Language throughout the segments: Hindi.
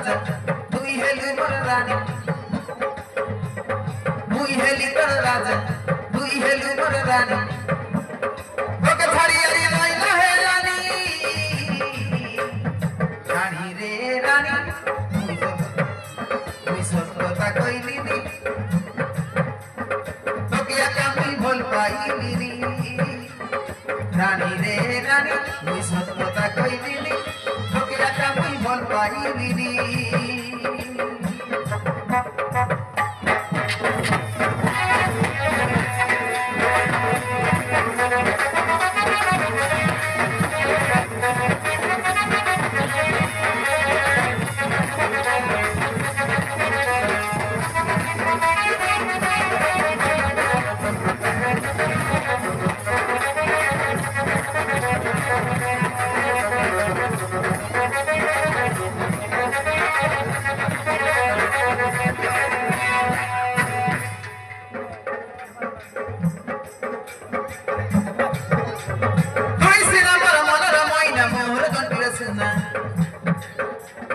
राजा तुई हेलु मोर रानी मुई हेली तोर राजा तुई हेलु मोर रानी ओके छाड़ी आरी लाइला हे रानी रानी रे रानी मुई सत्ता कइली नी ओके आका मुई भल पाइली नी रानी रे रानी मुई सत्ता कइली नी ओके आका मुई भल पाइली नी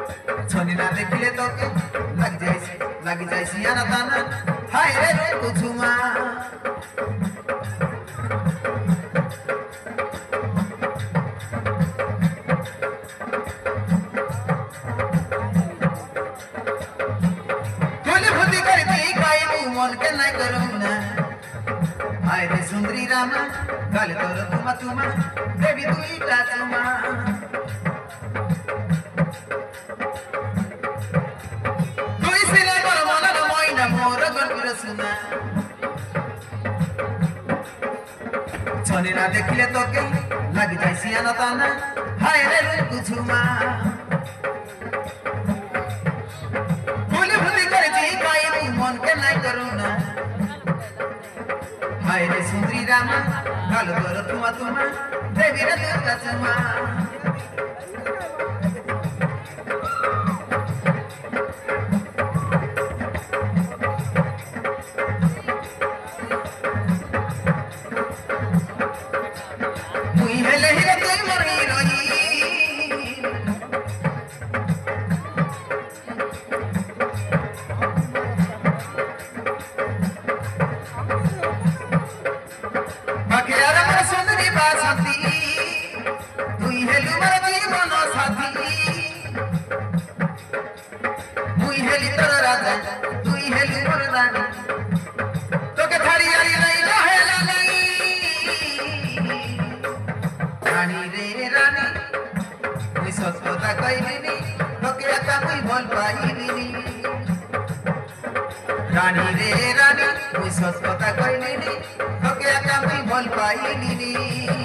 देखिले तो के लग जाए सियाना ताना हाय रे कुछुमा बोले भूति करती काई तू मन के नहीं करूं ना हाय रे सुंदरी रामा गल तोर तुमा देवी दुईटा तुमा चले ना देखिले तो के लग जाए सियाना ताना हाय रे कुछुमा भूल भूली कर जी काई तू मन के नहीं करूं ना हाय रे सुंदरी रामा गल तोर तुमा देवी रे दुर्गा तुमा सत्ता कइली तोके आका मुई भल पाइली रानी रे रानी मुई सत्ता कइली तोके आका मुई भल पाइली